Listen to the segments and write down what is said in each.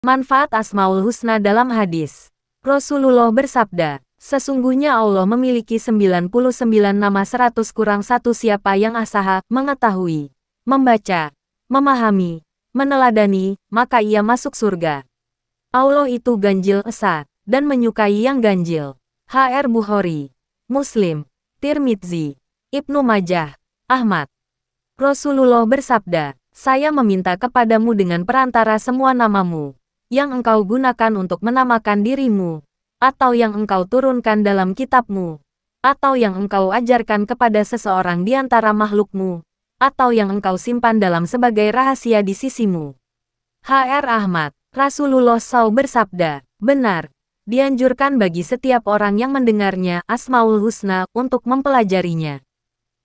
Manfaat Asmaul Husna dalam hadis. Rasulullah bersabda, sesungguhnya Allah memiliki 99 nama 100 kurang 1 siapa yang asaha, mengetahui, membaca, memahami, meneladani, maka ia masuk surga. Allah itu ganjil esa, dan menyukai yang ganjil. H.R. Bukhari, Muslim, Tirmidzi, Ibnu Majah, Ahmad. Rasulullah bersabda, saya meminta kepadamu dengan perantara semua namamu, yang engkau gunakan untuk menamakan dirimu, atau yang engkau turunkan dalam kitabmu, atau yang engkau ajarkan kepada seseorang di antara makhlukmu, atau yang engkau simpan dalam sebagai rahasia di sisimu. H.R. Ahmad, Rasulullah SAW bersabda, benar, dianjurkan bagi setiap orang yang mendengarnya Asmaul Husna untuk mempelajarinya.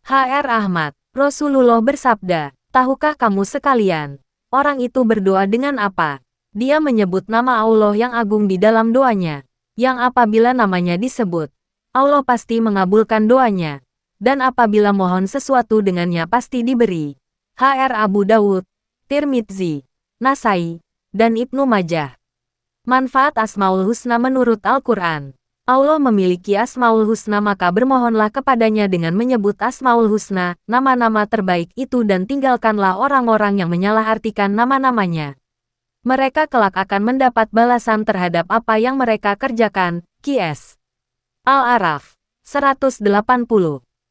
H.R. Ahmad, Rasulullah bersabda, tahukah kamu sekalian, orang itu berdoa dengan apa? Dia menyebut nama Allah yang agung di dalam doanya, yang apabila namanya disebut, Allah pasti mengabulkan doanya, dan apabila mohon sesuatu dengannya pasti diberi. H.R. Abu Dawud, Tirmidzi, Nasai, dan Ibnu Majah. Manfaat Asmaul Husna menurut Al-Quran. Allah memiliki Asmaul Husna maka bermohonlah kepadanya dengan menyebut Asmaul Husna, nama-nama terbaik itu dan tinggalkanlah orang-orang yang menyalahartikan nama-namanya. Mereka kelak akan mendapat balasan terhadap apa yang mereka kerjakan. Qs. Al-A'raf 180.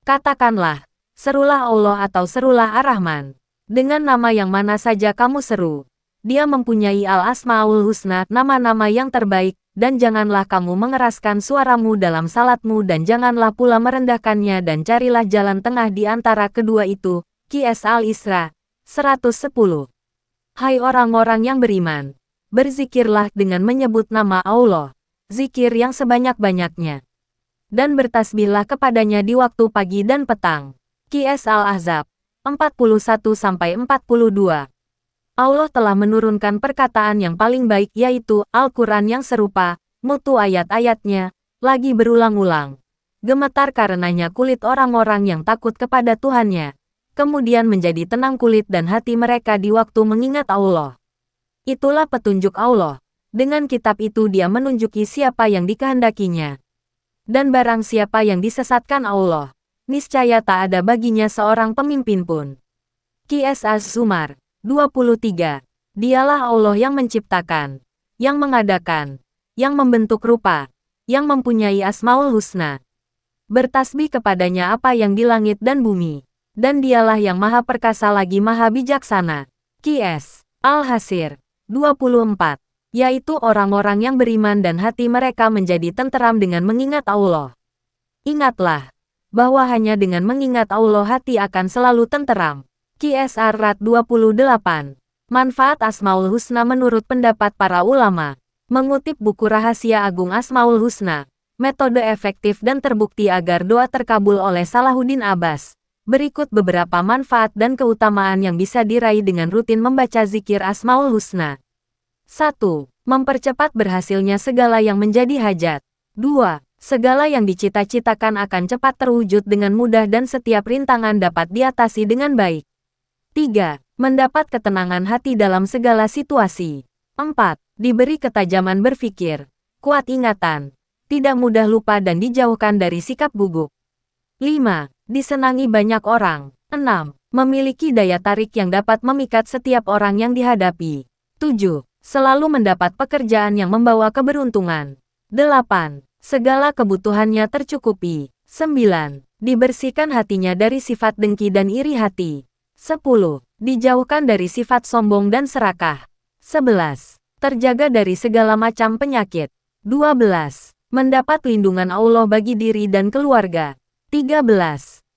Katakanlah, serulah Allah atau serulah Ar-Rahman. Dengan nama yang mana saja kamu seru. Dia mempunyai Al-Asmaul Husna, nama-nama yang terbaik, dan janganlah kamu mengeraskan suaramu dalam salatmu dan janganlah pula merendahkannya dan carilah jalan tengah di antara kedua itu. Qs Al-Isra 110. Hai orang-orang yang beriman, berzikirlah dengan menyebut nama Allah, zikir yang sebanyak-banyaknya. Dan bertasbihlah kepadanya di waktu pagi dan petang. Qs Al-Ahzab 41-42. Allah telah menurunkan perkataan yang paling baik yaitu Al-Quran yang serupa, mutu ayat-ayatnya, lagi berulang-ulang. Gemetar karenanya kulit orang-orang yang takut kepada Tuhannya. Kemudian menjadi tenang kulit dan hati mereka di waktu mengingat Allah. Itulah petunjuk Allah. Dengan kitab itu dia menunjuki siapa yang dikehendakinya. Dan barang siapa yang disesatkan Allah, niscaya tak ada baginya seorang pemimpin pun. Qs Az-Zumar 23. Dialah Allah yang menciptakan, yang mengadakan, yang membentuk rupa, yang mempunyai Asmaul Husna. Bertasbih kepadanya apa yang di langit dan bumi. Dan dialah yang maha perkasa lagi maha bijaksana. Qs. Al-Hasir 24. Yaitu orang-orang yang beriman dan hati mereka menjadi tenteram dengan mengingat Allah. Ingatlah, bahwa hanya dengan mengingat Allah hati akan selalu tenteram. Qs Ar-Rad 28. Manfaat Asmaul Husna menurut pendapat para ulama. Mengutip buku Rahasia Agung Asmaul Husna, metode efektif dan terbukti agar doa terkabul oleh Salahuddin Abbas. Berikut beberapa manfaat dan keutamaan yang bisa diraih dengan rutin membaca zikir Asmaul Husna. 1. Mempercepat berhasilnya segala yang menjadi hajat. 2. Segala yang dicita-citakan akan cepat terwujud dengan mudah dan setiap rintangan dapat diatasi dengan baik. 3. Mendapat ketenangan hati dalam segala situasi. 4. Diberi ketajaman berpikir, kuat ingatan, tidak mudah lupa dan dijauhkan dari sikap gugup. 5. Disenangi banyak orang. 6. Memiliki daya tarik yang dapat memikat setiap orang yang dihadapi. 7. Selalu mendapat pekerjaan yang membawa keberuntungan. 8. Segala kebutuhannya tercukupi. 9. Dibersihkan hatinya dari sifat dengki dan iri hati. 10. Dijauhkan dari sifat sombong dan serakah. 11. Terjaga dari segala macam penyakit. 12. Mendapat lindungan Allah bagi diri dan keluarga. 13.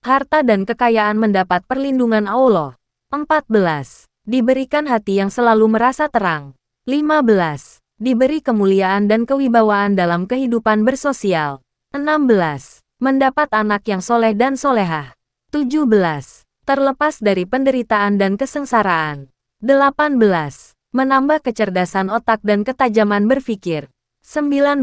Harta dan kekayaan mendapat perlindungan Allah. 14. Diberikan hati yang selalu merasa terang. 15. Diberi kemuliaan dan kewibawaan dalam kehidupan bersosial. 16. Mendapat anak yang soleh dan solehah. 17. Terlepas dari penderitaan dan kesengsaraan. 18. Menambah kecerdasan otak dan ketajaman berpikir. 19.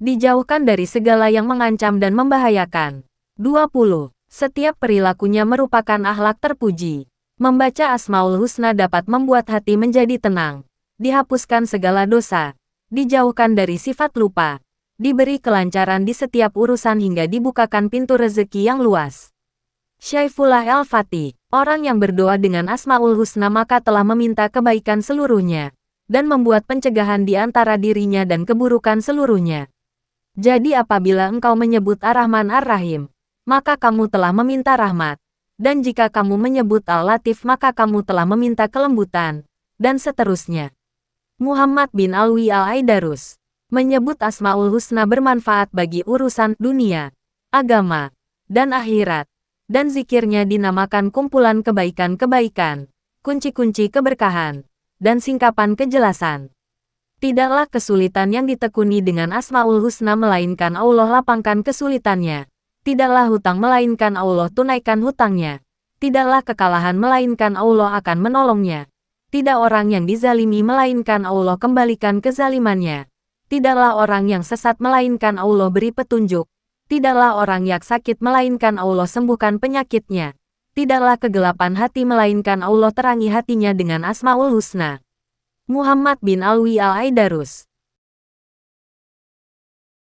Dijauhkan dari segala yang mengancam dan membahayakan. 20. Setiap perilakunya merupakan akhlak terpuji. Membaca Asmaul Husna dapat membuat hati menjadi tenang. dihapuskan segala dosa, dijauhkan dari sifat lupa, diberi kelancaran di setiap urusan hingga dibukakan pintu rezeki yang luas. Syaifullah Al-Fatih, orang yang berdoa dengan Asmaul Husna maka telah meminta kebaikan seluruhnya, dan membuat pencegahan di antara dirinya dan keburukan seluruhnya. Jadi apabila engkau menyebut Ar-Rahman Ar-Rahim, maka kamu telah meminta rahmat, dan jika kamu menyebut Al-Latif maka kamu telah meminta kelembutan, dan seterusnya. Muhammad bin Alwi Al-Aidarus menyebut Asmaul Husna bermanfaat bagi urusan dunia, agama, dan akhirat. Dan zikirnya dinamakan kumpulan kebaikan-kebaikan, kunci-kunci keberkahan, dan singkapan kejelasan. Tidaklah kesulitan yang ditekuni dengan Asmaul Husna melainkan Allah lapangkan kesulitannya. Tidaklah hutang melainkan Allah tunaikan hutangnya. Tidaklah kekalahan melainkan Allah akan menolongnya. Tidak orang yang dizalimi melainkan Allah kembalikan kezalimannya. Tidaklah orang yang sesat melainkan Allah beri petunjuk. Tidaklah orang yang sakit melainkan Allah sembuhkan penyakitnya. Tidaklah kegelapan hati melainkan Allah terangi hatinya dengan Asmaul Husna. Muhammad bin Alwi Al-Aidarus